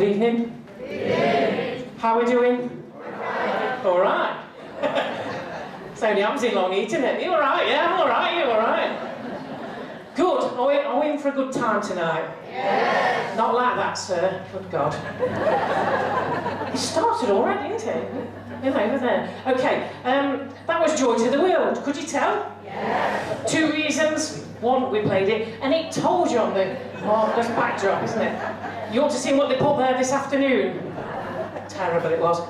evening. Good evening. How are we doing? All right. It's only happens in Long Eaton, isn't it? You all right? Yeah, I'm all right. You all right? Good. Are we in for a good time tonight? Yes. Not like that, sir. Good God. It started already, isn't it? In over there. Okay. That was Joy to the World. Could you tell? Yes. 2 reasons. One, we played it, and it told you on the marvellous backdrop, isn't it? You ought to see what they put there this afternoon. Terrible it was.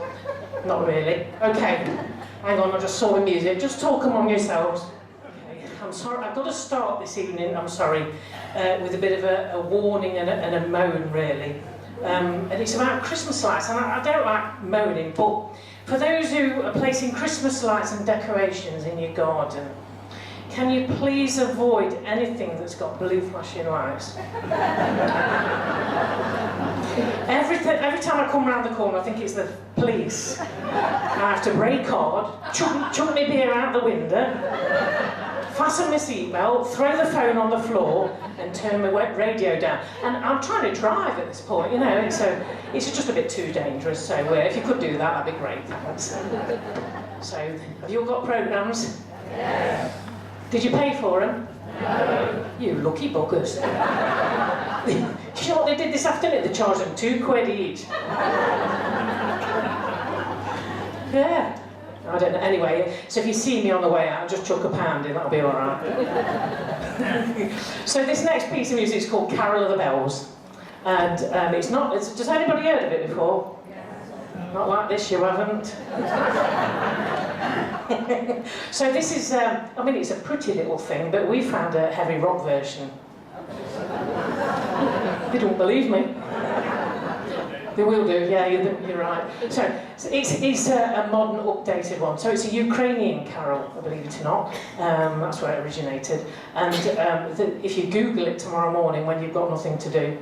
Not really. Okay. Hang on, I just saw the music. Just talk among yourselves. Okay. I'm sorry, I've got to start this evening, I'm sorry, with a bit of a warning and a moan, really. And it's about Christmas lights, and I don't like moaning, but for those who are placing Christmas lights and decorations in your garden, can you please avoid anything that's got blue flashing lights? Every time I come round the corner, I think it's the police. I have to brake hard, chuck my beer out the window, fasten my seatbelt, throw the phone on the floor, and turn my wet radio down. And I'm trying to drive at this point, you know, so it's just a bit too dangerous. So if you could do that, that'd be great, thanks. So, have you all got programmes? Yes. Did you pay for them? No. You lucky buggers. You know what they did this afternoon? They charged them £2 each. Yeah. I don't know. Anyway, so if you see me on the way out, just chuck a pound in, that'll be all right. So this next piece of music is called Carol of the Bells. And has anybody heard of it before? Not like this, you haven't. So this is, it's a pretty little thing, but we found a heavy rock version. They don't believe me. They will do, yeah, you're right. So it's a modern, updated one. So it's a Ukrainian carol, believe it or not. That's where it originated. And if you Google it tomorrow morning when you've got nothing to do.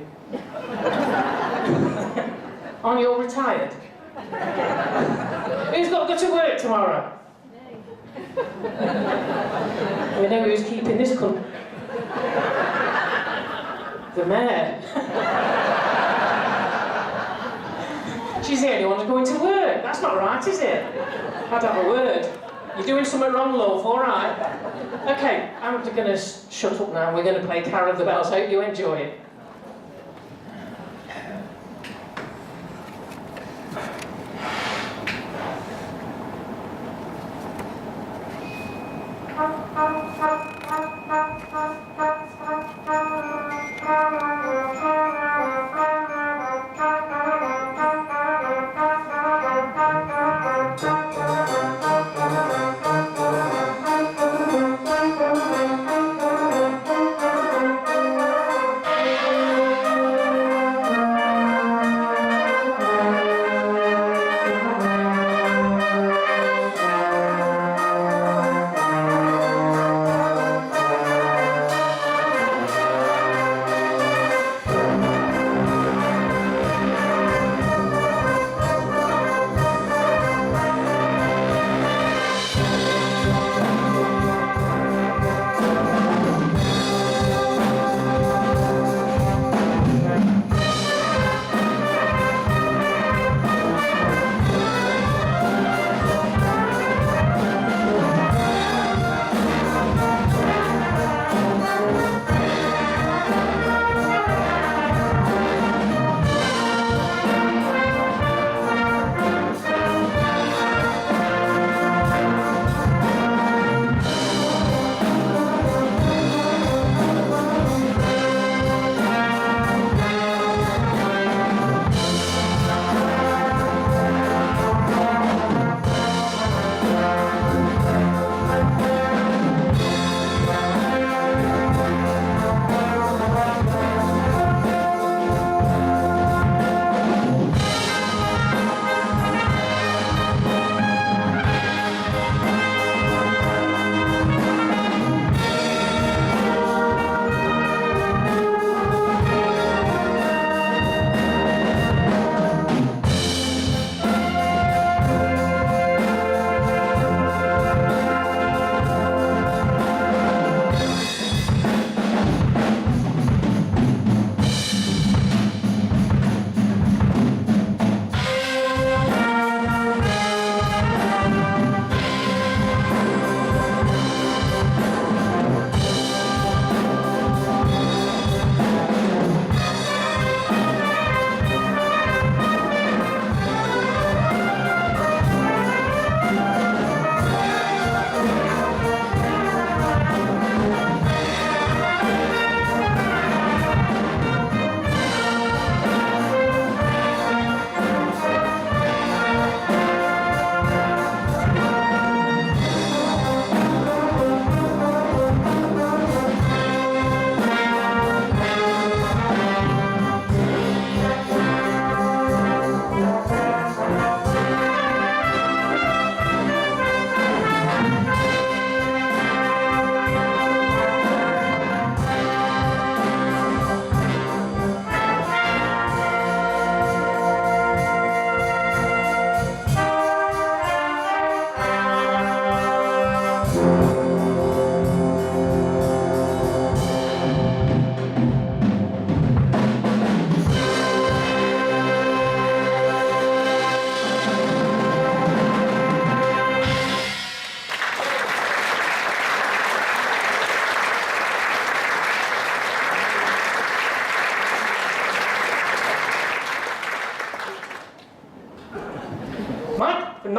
Aren't you all retired? Who's got to go to work tomorrow? We know who's keeping this country. The mayor. She's the only one who's going to work. That's not right, is it? I'd have a word. You're doing something wrong, love, all right? Okay, I'm going to shut up now. We're going to play Carol of the Bells. Hope you enjoy it.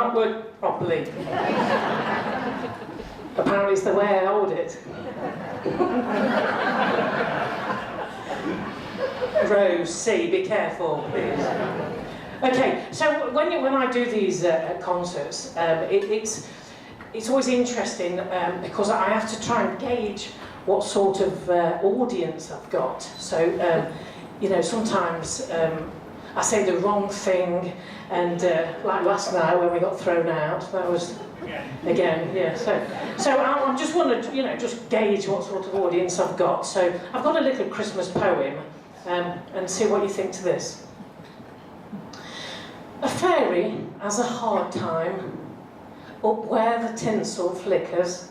not work properly. Apparently it's the way I hold it. Rose, C, be careful, please. Okay, so when I do these concerts, it's always interesting because I have to try and gauge what sort of audience I've got. So, you know, sometimes I say the wrong thing, and like last night when we got thrown out, that was again, yeah. So I just want to, you know, just gauge what sort of audience I've got. So I've got a little Christmas poem, and see what you think to this. A fairy has a hard time up where the tinsel flickers.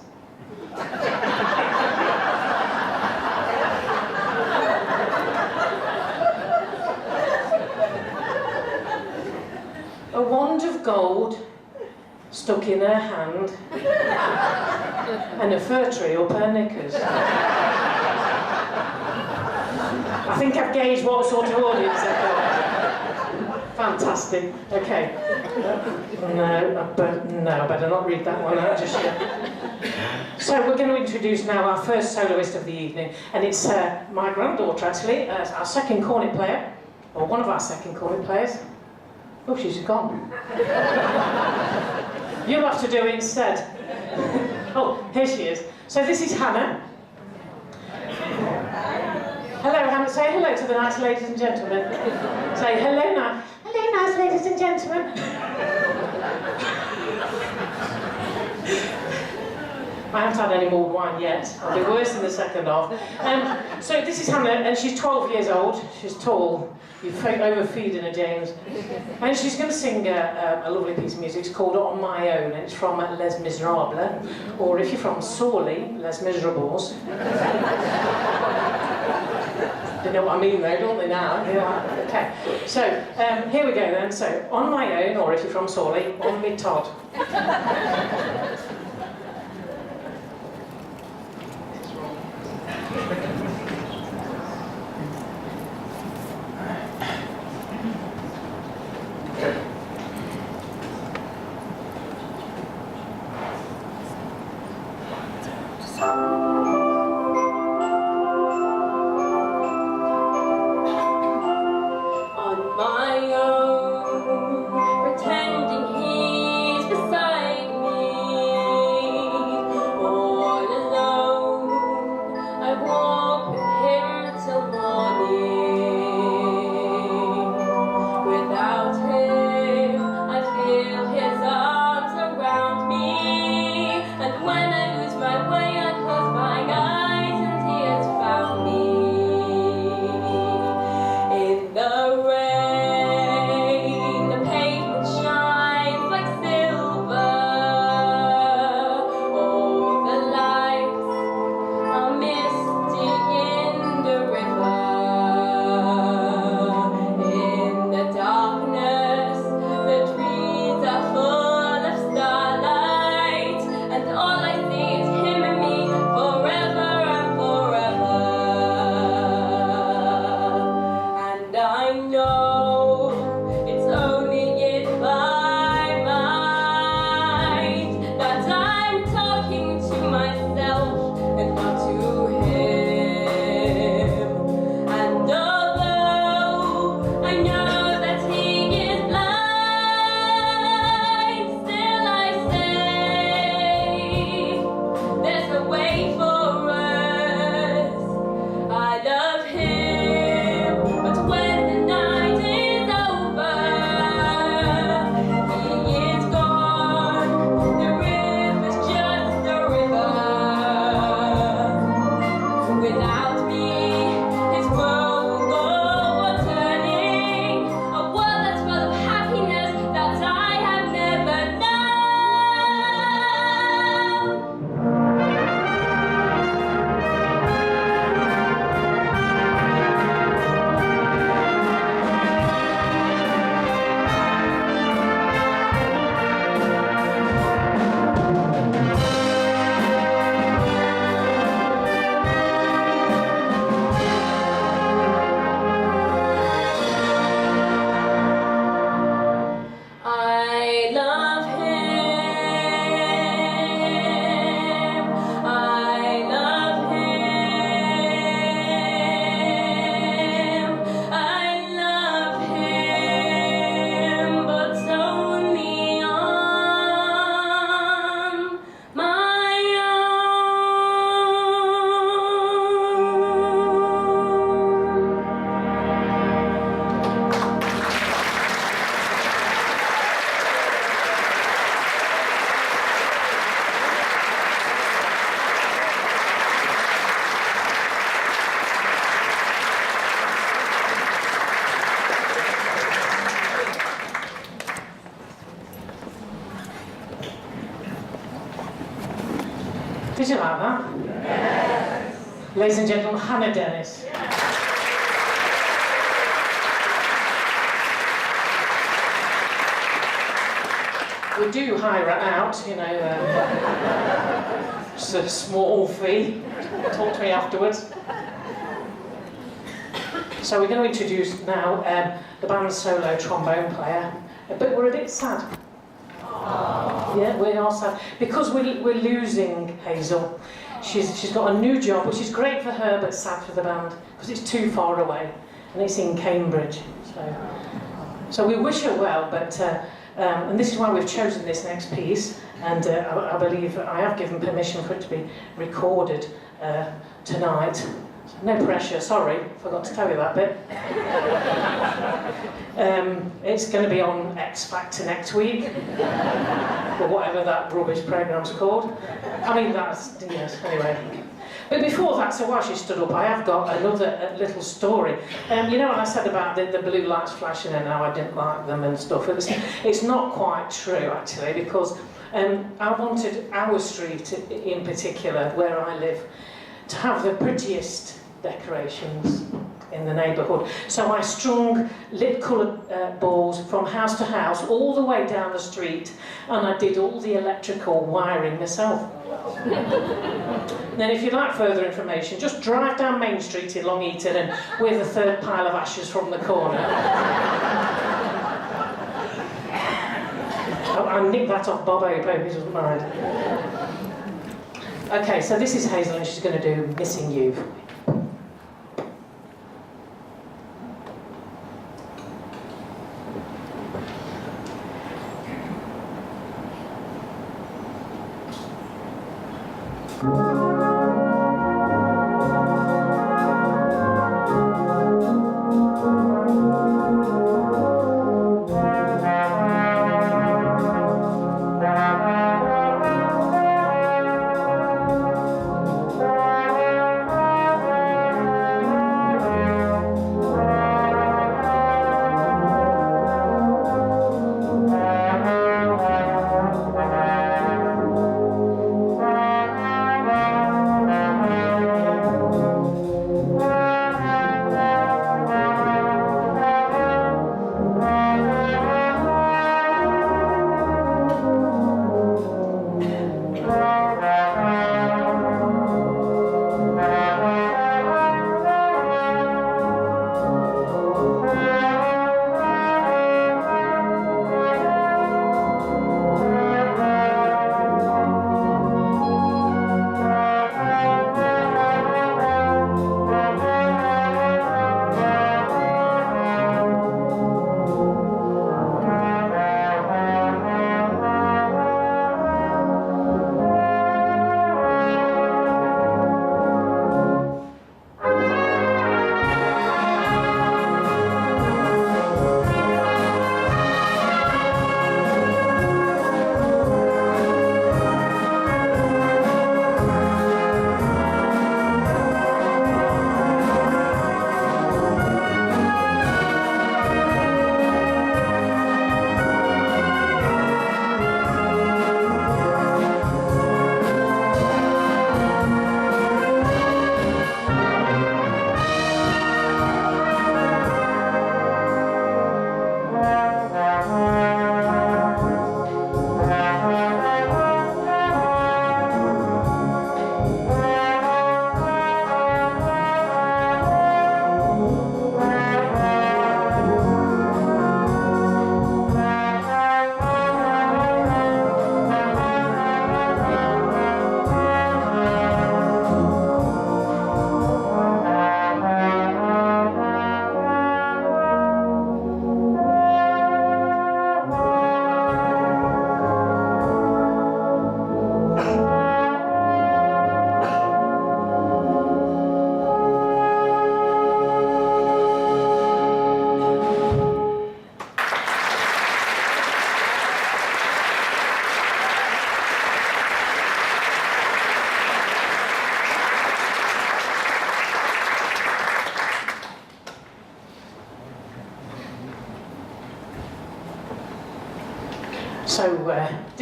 A wand of gold stuck in her hand, and a fir tree up her knickers. I think I've gauged what sort of audience I've got. Fantastic. Okay. No, I better not read that one out just yet. So we're going to introduce now our first soloist of the evening, and it's my granddaughter actually, our second cornet player, or one of our second cornet players. Oh, she's gone. You'll have to do it instead. Oh, here she is. So this is Hannah. Hello, Hannah. Say hello to the nice ladies and gentlemen. Say hello now. Hello, nice ladies and gentlemen. I haven't had any more wine yet. I'll be worse in the second half. So this is Hannah, and she's 12 years old. She's tall. You're overfeeding her, James. And she's going to sing a lovely piece of music. It's called On My Own, and it's from Les Miserables, or if you're from Sorley, Les Miserables. They know what I mean though, don't they now? Yeah. Okay, so here we go then. So, On My Own, or if you're from Sorley, On Me Todd. When I lose my way, I close my Did you like that? Yes. Ladies and gentlemen, Hannah Dennis. We do hire her out, you know, just a small fee. Talk to me afterwards. So we're going to introduce now the band's solo trombone player, but we're a bit sad. Aww. Yeah, we are sad because we're losing Hazel. She's got a new job, which is great for her, but sad for the band because it's too far away, and it's in Cambridge. So we wish her well, but and this is why we've chosen this next piece. And I believe I have given permission for it to be recorded tonight. No pressure, sorry, forgot to tell you that bit. It's going to be on X Factor next week, or whatever that rubbish programme's called. I mean, that's, yes, anyway. But before that, so while she stood up, I have got another little story. You know what I said about the blue lights flashing and how I didn't like them and stuff? It's not quite true, actually, because I wanted our street in particular, where I live, to have the prettiest decorations in the neighbourhood. So I strung lit coloured balls from house to house all the way down the street, and I did all the electrical wiring myself. Then if you'd like further information, just drive down Main Street in Long Eaton and with a third pile of ashes from the corner. I nicked that off Bob Hope, he doesn't mind. Okay, so this is Hazel and she's going to do Missing You.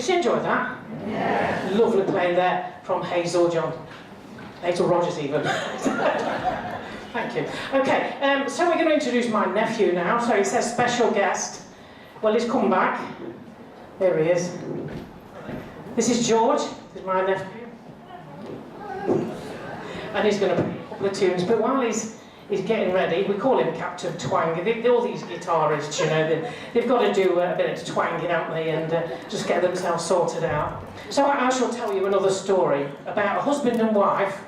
Did you enjoy that? Yes. Lovely playing there from Hazel John. Hazel Rogers even. Thank you. Okay, so we're going to introduce my nephew now. So it says special guest. Well, he's come back. There he is. This is George. This is my nephew. And he's going to play a couple of tunes. But while he's getting ready, we call him Captain Twang. All these guitarists, you know, they've got to do a bit of twanging, haven't they, and just get themselves sorted out. So I shall tell you another story about a husband and wife.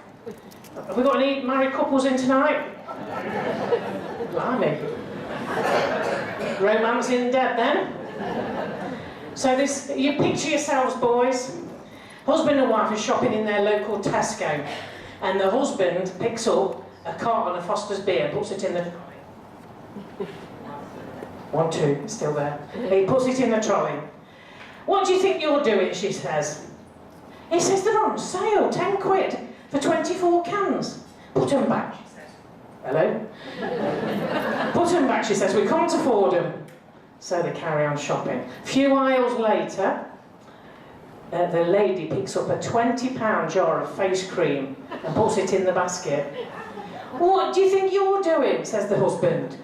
Have we got any married couples in tonight? Blimey. Romance in dead then? So this, you picture yourselves, boys. Husband and wife are shopping in their local Tesco, and the husband picks up a carton of Foster's beer, puts it in the trolley. 1, 2, it's still there. He puts it in the trolley. What do you think you're doing, she says. He says, they're on sale, 10 quid for 24 cans. Put them back, she says. Hello? Put them back, she says, we can't afford them. So they carry on shopping. A few aisles later, the lady picks up a £20 jar of face cream and puts it in the basket. What do you think you're doing, says the husband.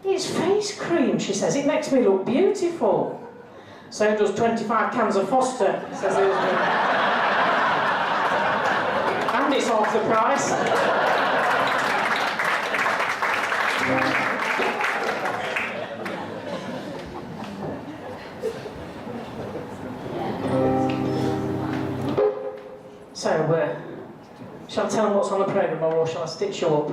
It's face cream, she says. It makes me look beautiful. So does 25 cans of Foster, says the husband. And it's half the price. So, shall I tell them what's on the programme, or shall I stitch you up?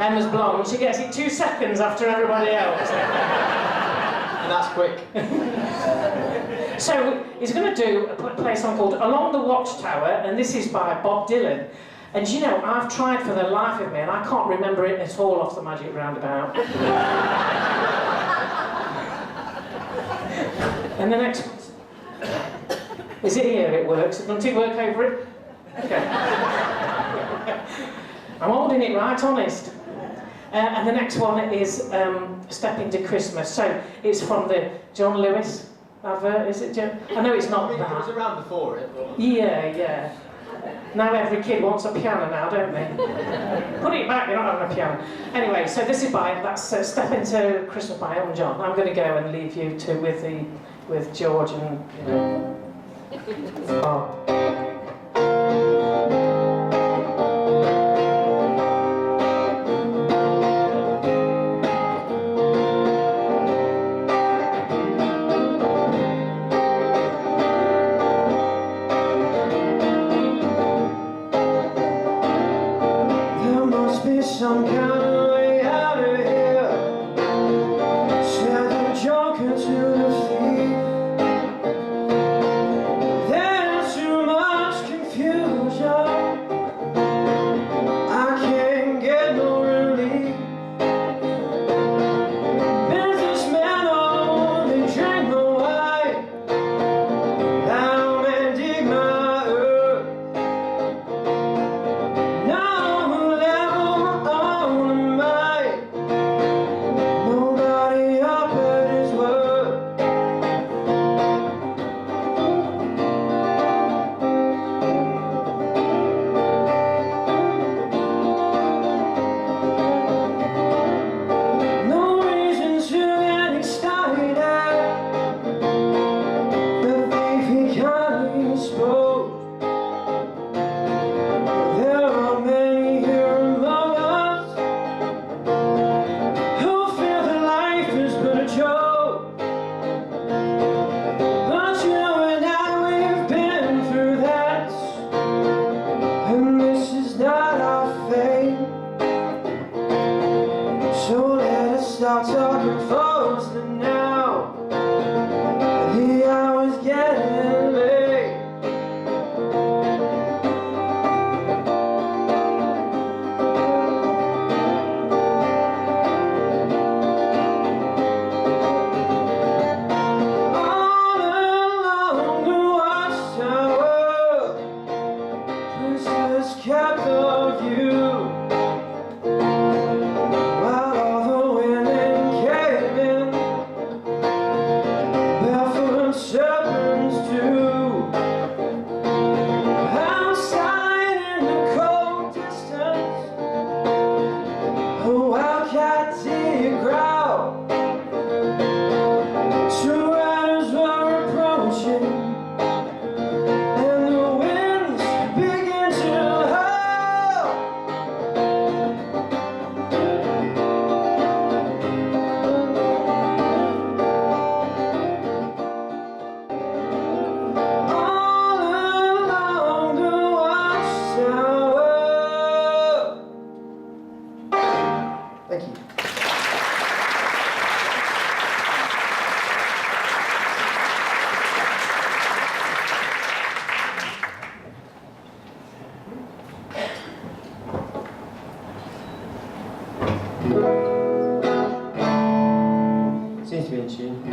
Emma's blonde, she gets it 2 seconds after everybody else. And that's quick. So, he's going to do a play song called Along the Watchtower, and this is by Bob Dylan. And you know, I've tried for the life of me, and I can't remember it at all off the Magic Roundabout. And the next one. Is it here it works? Doesn't it work over it? Okay. I'm holding it right honest. And the next one is Step Into Christmas. So it's from the John Lewis advert, is it? I know it's not that. It was around before it. Yeah. Now every kid wants a piano now, don't they? Put it back, you're not having a piano. Anyway, so this is that's Step Into Christmas by Elton John. I'm going to go and leave you with George and, you know. Oh. There must be some kind of way out of here. Said the joker to the thief. There's too much confusion. I can't get no relief. Businessmen only drink my wine. Plowmen dig my earth. No level on the mind. Nobody up at his word.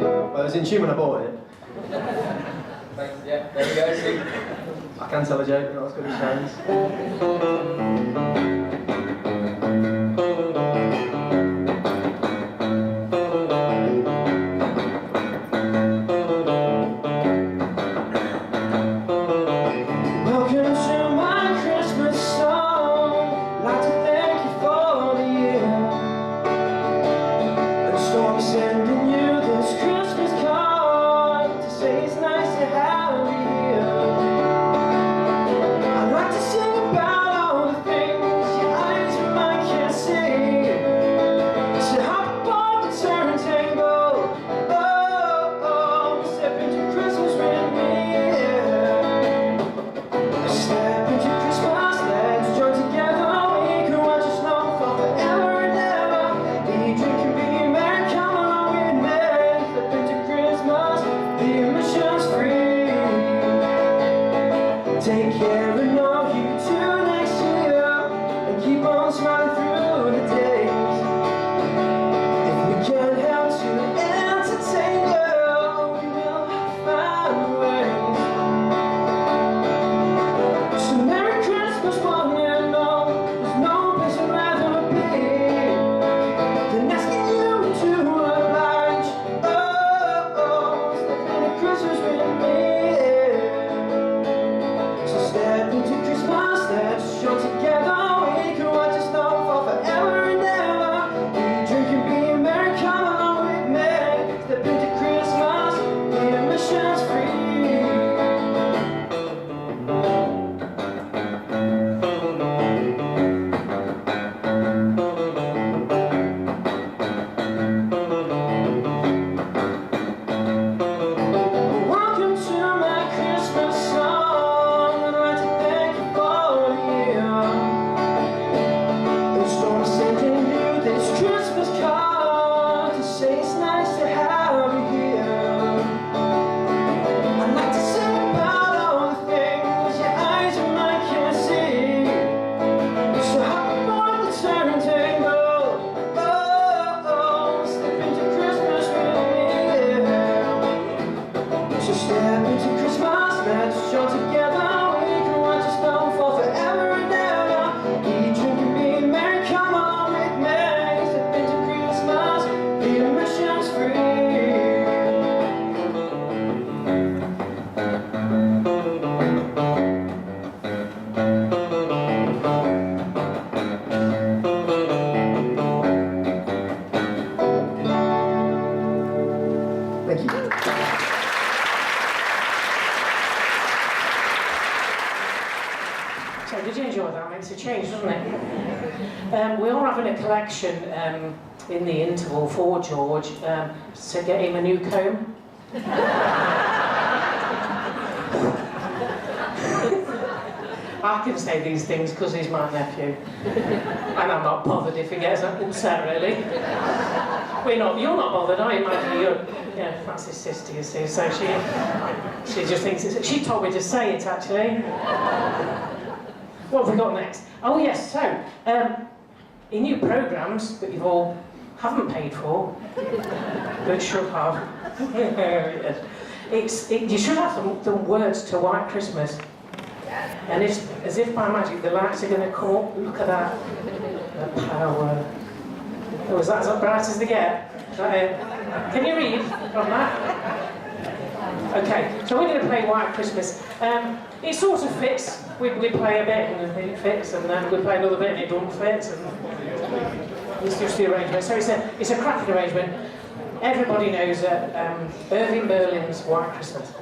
Well, it was in tune when I bought it. Thanks, yeah, there you go. See? I can tell a joke, not as good as Sharon's. Welcome to my Christmas song. Like to thank you for the year. And so I'm sending you this Christmas card to say it's nice to have you here. I'd like to sing about all the things your eyes and mine can't see. So hop on the turntable, oh, step into Christmas with me. Step into Christmas, let's join together. We can watch it snow for forever and ever. Eat, drink, and be merry, come along with me. Step into Christmas, the emissions free. Take care and know you too next year, and keep on smiling through the days. If we can't help to entertain you, we will find ways. So Merry Christmas, one and all. There's no place I'd rather be than asking you to oblige. Step into Christmas with me. So step into Christmas, let's show together. We can watch it snow for forever and ever. Eat, drink, and be merry, come along with me. Step into Christmas, the emissions free. Welcome to my Christmas song. I'd like to thank you for the year. And so I'm sending you this Christmas card to say it's nice to have you here. I'd like to sing about all the things your eyes and mine can't see. So hop on the turntable, step into Christmas with me. So step into Christmas, let's show together. We can watch it snow for forever and ever. Eat, drink, and be merry, come on with me. Step into Christmas, the emissions free. Thank you. So did you enjoy that? Makes a change, doesn't it? We are having a collection in the interval for George to get him a new comb. I can say these things because he's my nephew. And I'm not bothered if he gets upset, really. You're not bothered, are you, Maggie? Yeah, that's his sister, you see, so she just thinks it's... She told me to say it, actually. What have we got next? Oh, yes, so, in new programmes that you all haven't paid for, but should have. You should have the words to White Christmas. And it's as if by magic the lights are going to come up. Look at that. The power. Oh, is that as bright as they get? Is that it? Can you read from that? Okay, so we're going to play White Christmas. It sort of fits. We play a bit and it fits, and then we play another bit and it doesn't fit. And it's just the arrangement. So it's a cracking arrangement. Everybody knows Irving Berlin's White Christmas.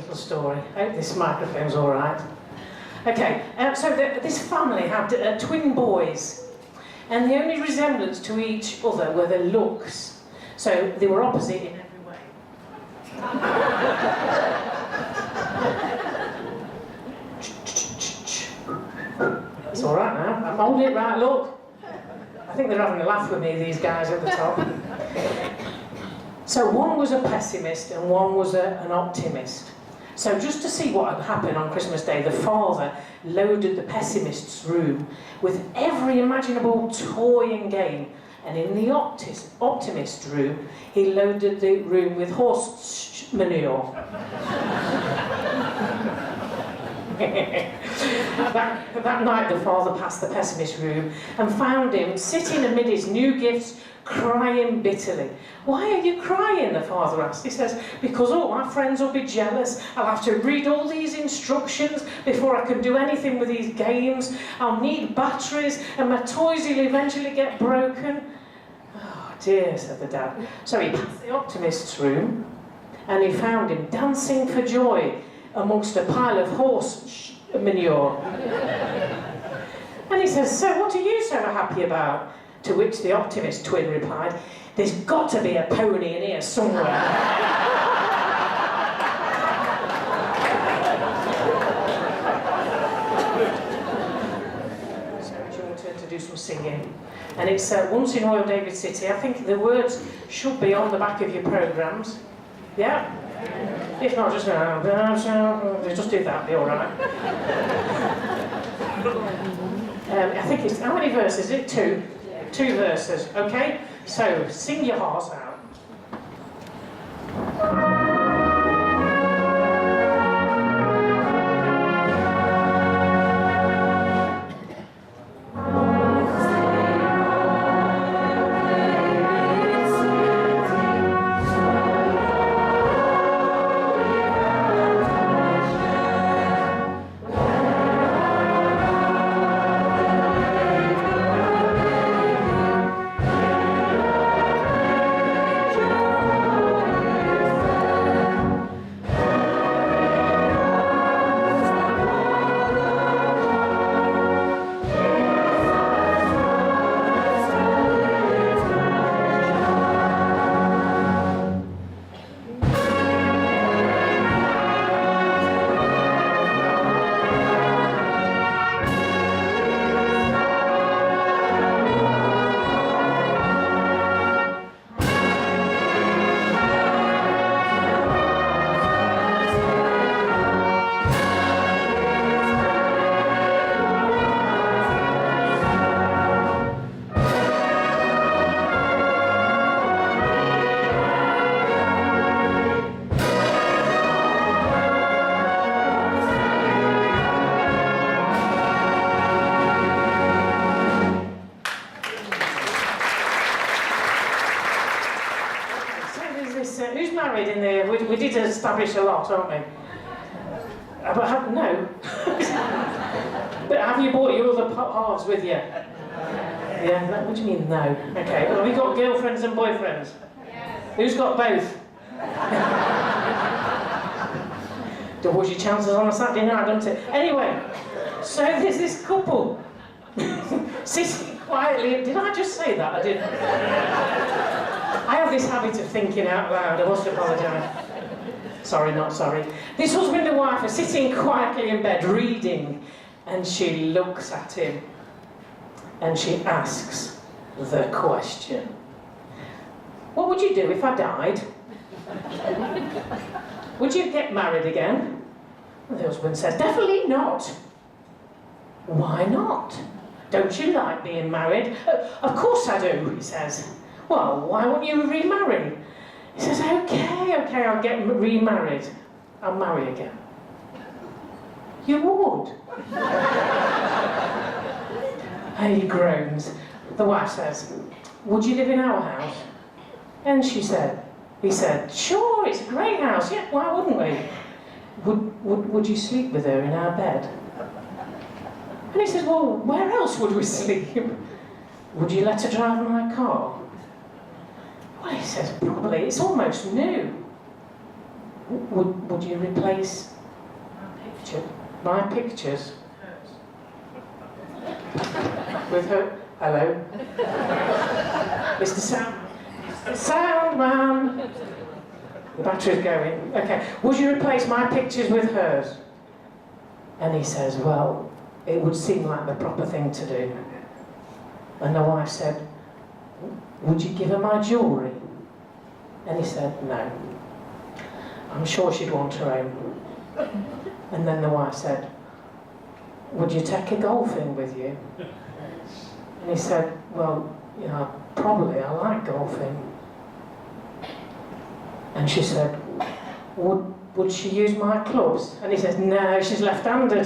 little story. I hope this microphone's all right. Okay, this family had twin boys, and the only resemblance to each other were their looks. So they were opposite in every way. It's all right now. I'm holding it right, look. I think they're having a laugh with me, these guys at the top. So one was a pessimist and one was an optimist. So just to see what would happen on Christmas Day, the father loaded the pessimist's room with every imaginable toy and game. And in the optimist room, he loaded the room with horse manure. That night the father passed the pessimist room and found him sitting amid his new gifts, crying bitterly. "Why are you crying?" the father asked. He says, "Because all my friends will be jealous. I'll have to read all these instructions before I can do anything with these games. I'll need batteries and my toys will eventually get broken." "Oh dear," said the dad. So he passed the optimist's room and he found him dancing for joy amongst a pile of horse manure. And he says, "So what are you so happy about?" To which the optimist twin replied, "There's got to be a pony in here somewhere." So it's your turn to do some singing. And it's Once in Royal David City. I think the words should be on the back of your programmes. Yeah? If not, just do that, be all right. I think it's, how many verses is it? 2? 2 verses, okay? So, sing your hearts out. Who's married in there? We did establish a lot, aren't we? But no. But have you brought your other halves with you? Yeah, no, what do you mean no? Okay, well, have you got girlfriends and boyfriends? Yes. Who's got both? Doubles your chances on a Saturday night, doesn't it? Anyway, so there's this couple sitting quietly. Did I just say that? I didn't. I have this habit of thinking out loud. I must apologise. Sorry, not sorry. This husband and wife are sitting quietly in bed reading, and she looks at him and she asks the question, "What would you do if I died? Would you get married again?" And the husband says, "Definitely not." "Why not? Don't you like being married?" "Of course I do," he says. "Well, why won't you remarry?" He says, okay, I'll get remarried. I'll marry again." "You would?" And he groans. The wife says, "Would you live in our house?" And he said, "Sure, it's a great house. Yeah, why wouldn't we?" Would you sleep with her in our bed?" And he says, "Well, where else would we sleep?" "Would you let her drive my car?" Well, he says, "Probably. It's almost new." would you replace my pictures with her? Hello? Mr. Sound man! The battery's going. Okay. Would you replace my pictures with hers? And he says, well, it would seem like the proper thing to do. And the wife said, would you give her my jewellery? And he said, no. I'm sure she'd want her own. And then the wife said, would you take her golfing with you? And he said, well, yeah, probably, I like golfing. And she said, would she use my clubs? And he says, no, she's left-handed.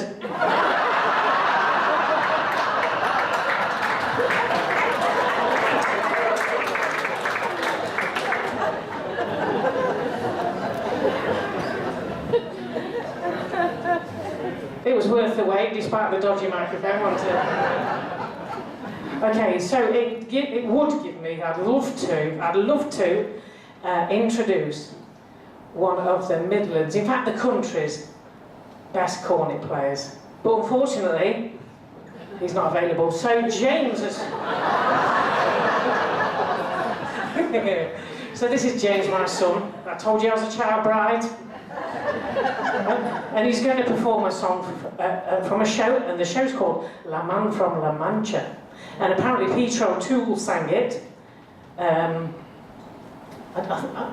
It was worth the wait, despite the dodgy microphone, wasn't it? Okay, so it would give me, I'd love to introduce one of the Midlands, in fact the country's best cornet players. But unfortunately, he's not available. So James has... So this is James, my son. I told you I was a child bride. And he's going to perform a song from a show, and the show's called La Man from La Mancha. And apparently Peter O'Toole sang it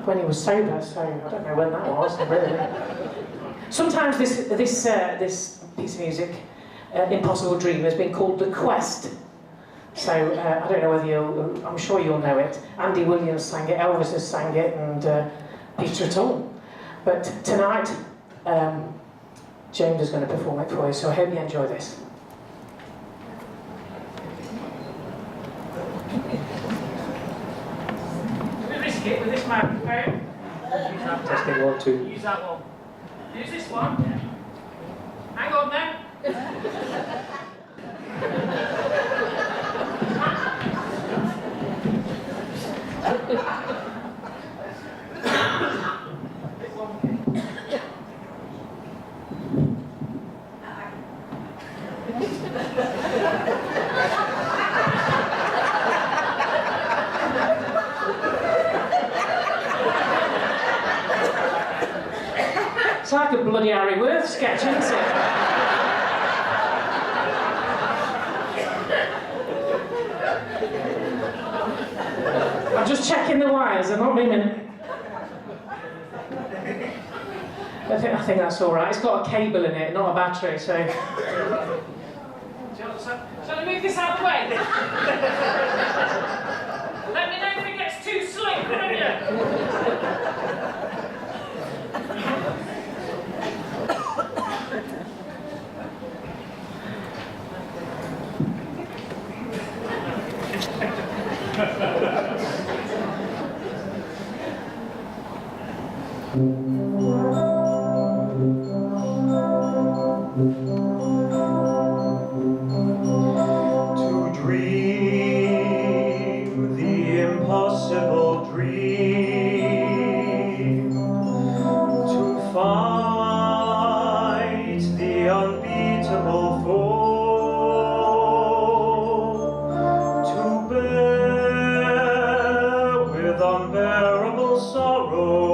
when he was sober, so I don't know when that was, really. Sometimes this piece of music, Impossible Dream, has been called The Quest. So I don't know whether I'm sure you'll know it. Andy Williams sang it, Elvis has sang it, and Peter O'Toole. But tonight, James is going to perform it for you, so I hope you enjoy this. We risk it with this microphone. Testing 1, 2. Use that one. Use this one. Hang on then. It's like a bloody Harry Worth sketch, isn't it? I'm just checking the wires, they're not ringing. I think that's all right. It's got a cable in it, not a battery, so... Shall I move this out of the way? Let me know if it gets too slick, won't you? To dream the impossible dream, to fight the unbeatable foe, to bear with unbearable sorrow,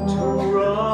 to run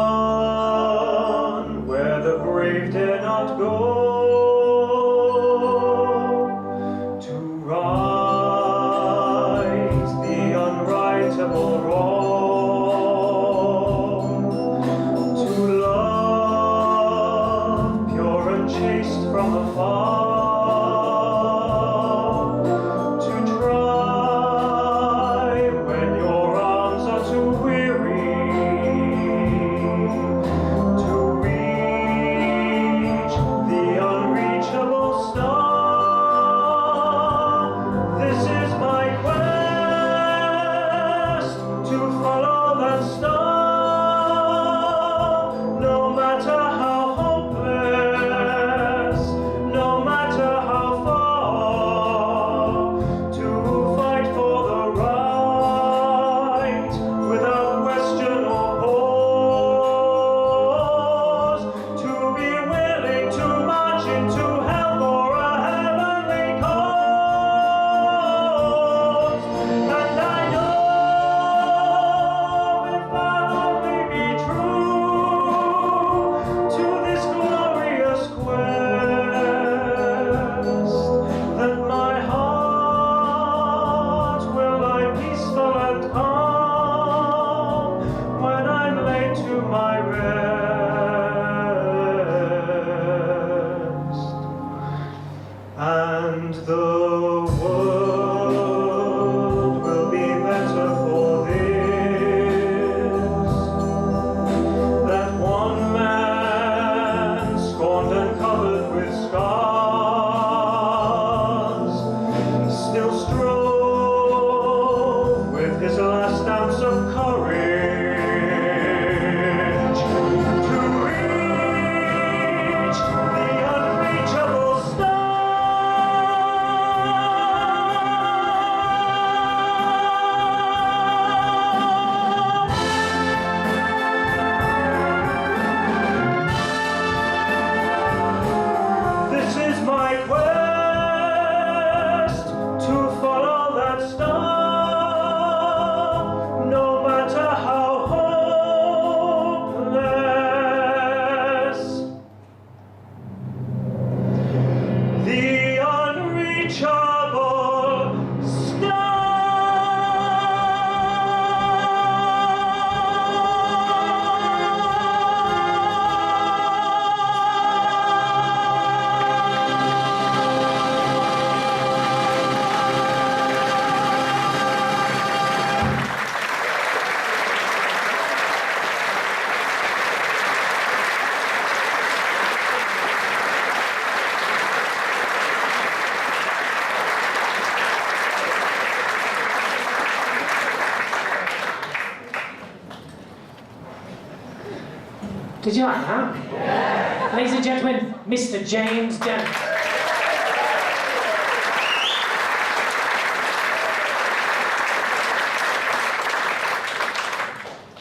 Did you like that? Yeah. Ladies and gentlemen, Mr. James Dent.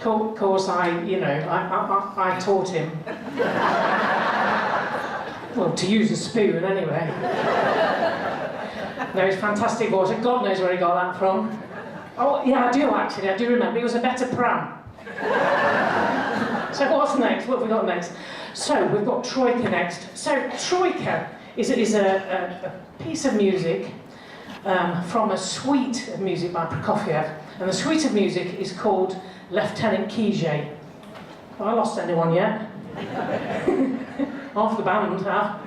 Of course, I taught him. Well, to use a spoon, anyway. No, it's fantastic voice. God knows where he got that from. Oh, yeah, I do actually. I do remember. It was a better pram. So what's next? What have we got next? So we've got Troika next. So Troika is a piece of music from a suite of music by Prokofiev, and the suite of music is called Lieutenant Kijé. Have I lost anyone yet? Half the band have.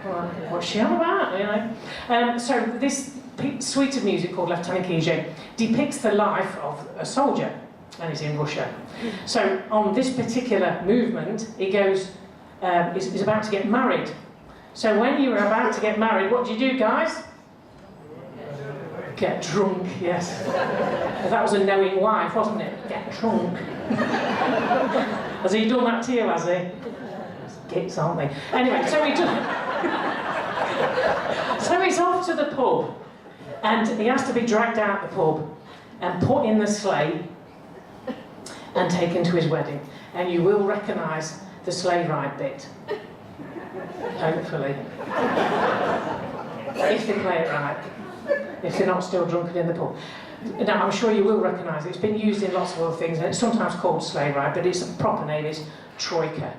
What's she on about? You know. So this suite of music called Lieutenant Kijé depicts the life of a soldier, and he's in Russia. So on this particular movement, he goes, is about to get married. So when you were about to get married, what do you do, guys? Get drunk, yes. That was a knowing wife, wasn't it? Get drunk. Has he done that to you, has he? Gits, aren't they? Anyway, so so he's off to the pub, and he has to be dragged out the pub and put in the sleigh and taken to his wedding. And you will recognise the sleigh ride bit. Hopefully. If they play it right. If they're not still drunken in the pub. Now, I'm sure you will recognise it. It's been used in lots of other things, and it's sometimes called sleigh ride, but its proper name is Troika.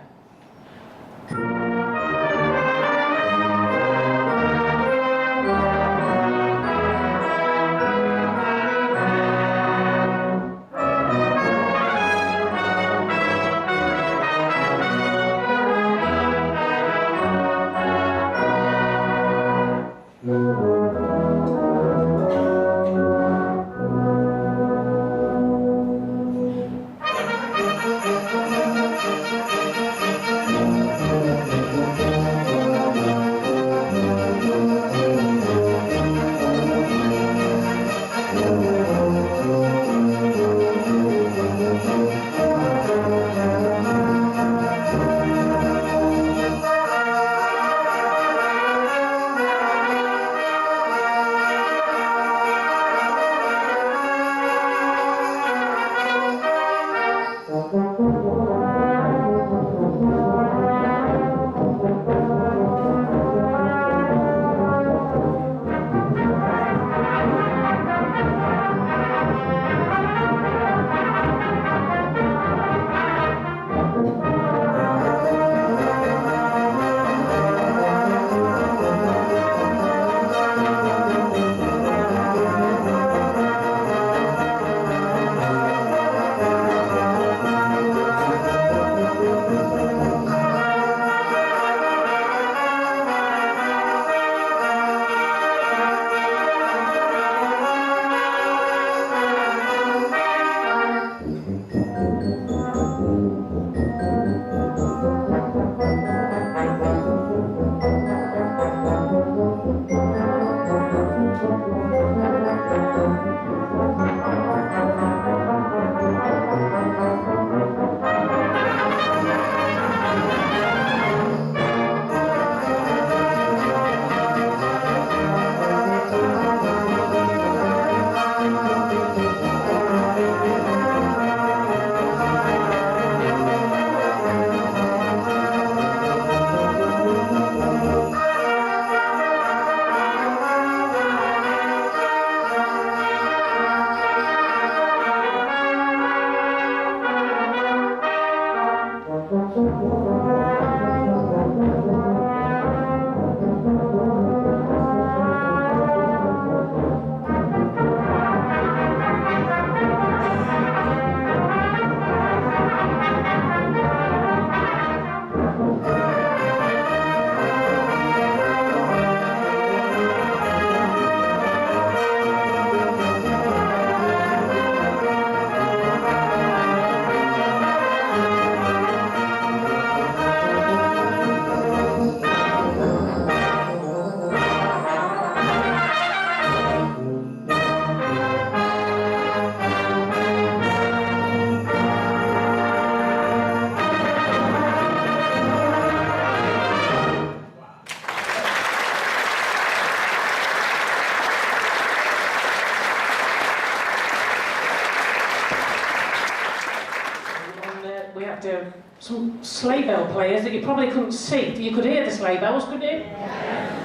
some sleigh bell players that you probably couldn't see. You could hear the sleigh bells, couldn't you?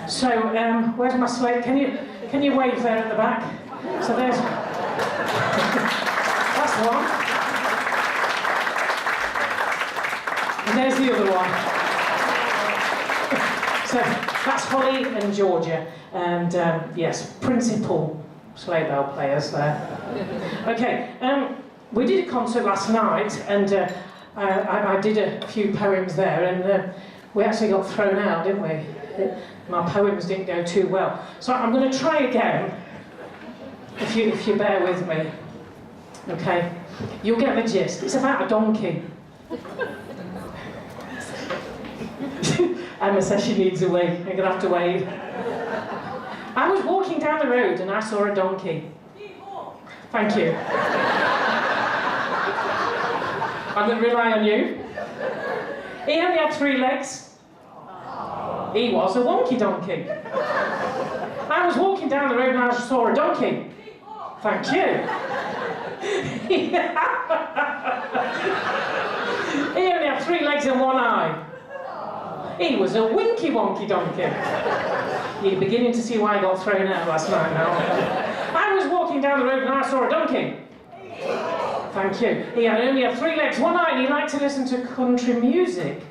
So, where's my sleigh? Can you wave there at the back? So there's... That's one. And there's the other one. So, that's Holly and Georgia. And, yes, principal sleigh bell players there. Okay, we did a concert last night, and I did a few poems there, and we actually got thrown out, didn't we? My poems didn't go too well. So I'm going to try again, if you bear with me. Okay? You'll get the gist. It's about a donkey. Emma says she needs a wee. I'm going to have to wave. I was walking down the road and I saw a donkey. Thank you. I'm going to rely on you. He only had 3 legs. He was a wonky donkey. I was walking down the road and I saw a donkey. Thank you. He only had 3 legs and 1 eye. He was a winky wonky donkey. You're beginning to see why I got thrown out last night now. I was walking down the road and I saw a donkey. Thank you. He only had 3 legs, 1 eye, and he liked to listen to country music.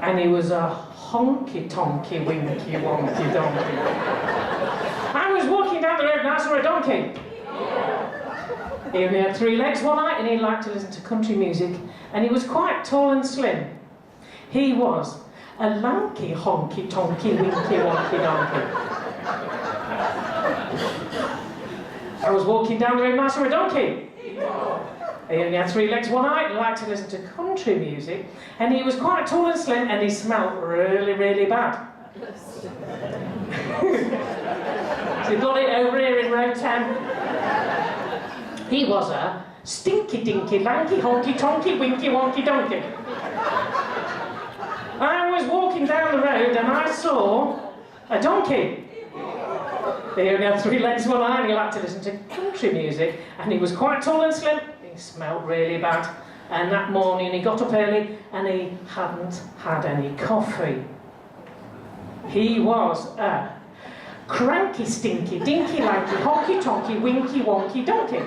And he was a honky-tonky, winky, wonky donkey. I was walking down the road and I saw a donkey. He only had 3 legs, 1 eye, and he liked to listen to country music. And he was quite tall and slim. He was a lanky, honky-tonky, winky, wonky donkey. I was walking down the road and I saw a donkey. He only had 3 legs, 1 eye, and he liked to listen to country music, and he was quite tall and slim, and he smelled really, really bad. So you got it over here in row 10. He was a stinky, dinky, lanky, honky, tonky, winky, wonky donkey. I was walking down the road and I saw a donkey. He only had 3 legs, 1 eye, and he liked to listen to country music, and he was quite tall and slim. He smelled really bad, and that morning he got up early and he hadn't had any coffee. He was a cranky, stinky, dinky, lanky, honky, tonky, winky, wonky donkey.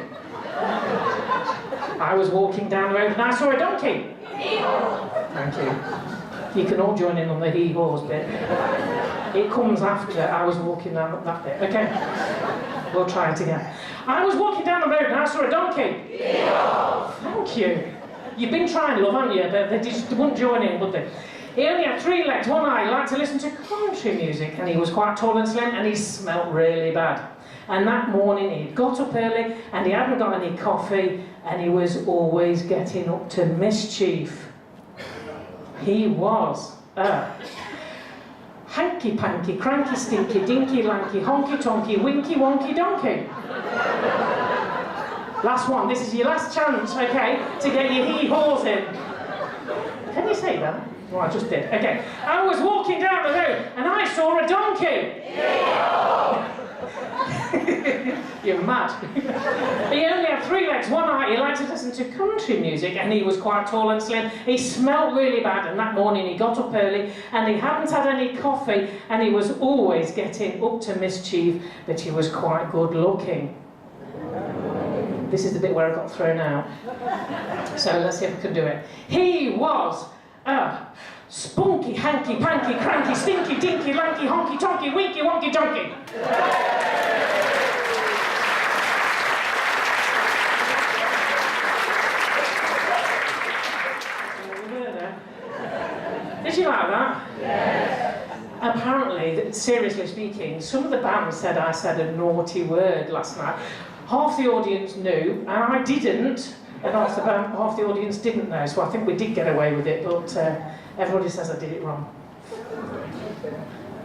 I was walking down the road and I saw a donkey. Thank you. You can all join in on the hee-haws bit. It comes after I was walking down that bit. Okay? We'll try it again. I was walking down the road and I saw a donkey. Thank you. You've been trying, love, haven't you? They just wouldn't join in, would they? He only had 3 legs, 1 eye. He liked to listen to country music, and he was quite tall and slim, and he smelt really bad. And that morning he got up early and he hadn't got any coffee, and he was always getting up to mischief. He was a hanky-panky, cranky, stinky, dinky, lanky, honky-tonky, winky, wonky donkey. Last one. This is your last chance, okay, to get your hee-haws in. Can you say that? Well, I just did. Okay. I was walking down the road and I saw a donkey. You're mad. He only had 3 legs, 1 eye. He liked to listen to country music, and he was quite tall and slim. He smelled really bad, and that morning he got up early and he hadn't had any coffee, and he was always getting up to mischief, but he was quite good looking. This is the bit where I got thrown out. So let's see if I can do it. He was a spunky, hanky, panky, cranky, stinky, dinky, lanky, honky, tonky, winky, wonky donkey. Did you like that? Yes. Apparently, seriously speaking, some of the band said I said a naughty word last night. Half the audience knew, and I didn't, and half the audience didn't know, so I think we did get away with it, but everybody says I did it wrong.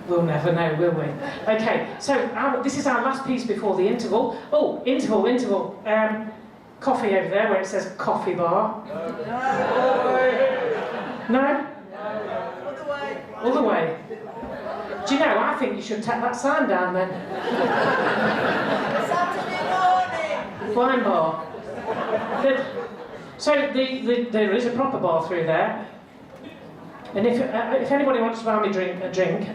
We'll never know, will we? Okay, so this is our last piece before the interval. Oh, interval. Coffee over there where it says coffee bar. No? Other way. Do you know, I think you should take that sign down then. Saturday morning. Wine bar. So there is a proper bar through there. And if anybody wants to buy me a drink,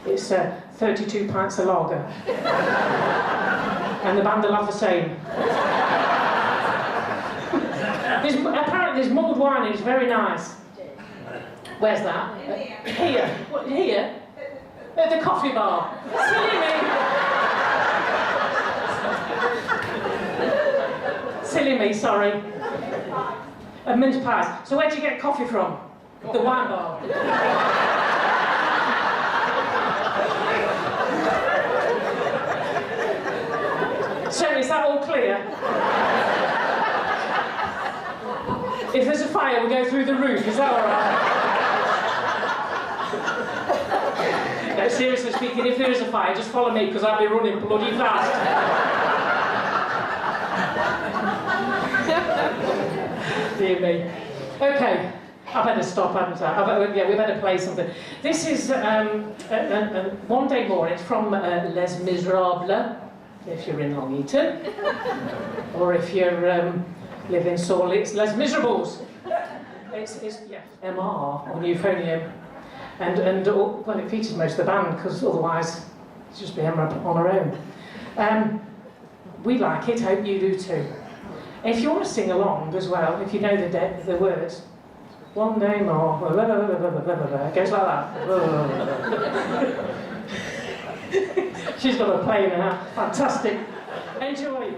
it's 32 pints of lager. And the band will have the same. Apparently there's mulled wine and it's very nice. Where's that? Here. What, here? At the coffee bar. Silly me. Silly me, sorry. And mince pies. So where'd you get coffee from? The wine bar. So is that all clear? If there's a fire, we go through the roof. Is that all right? No, seriously speaking, if there is a fire, just follow me because I'll be running bloody fast. Dear me. Okay, I better stop, hadn't I? Yeah, we better play something. This is One Day More. It's from Les Miserables, if you're in Long Eaton. Or if you live in Sawley, it's Les Miserables. It's yeah, MR on euphonium. And well, it features most of the band, because otherwise it's just be Emma on her own. We like it, hope you do too. If you want to sing along as well, if you know the words, one day more, it goes like that. She's got a play now. Fantastic. Enjoy.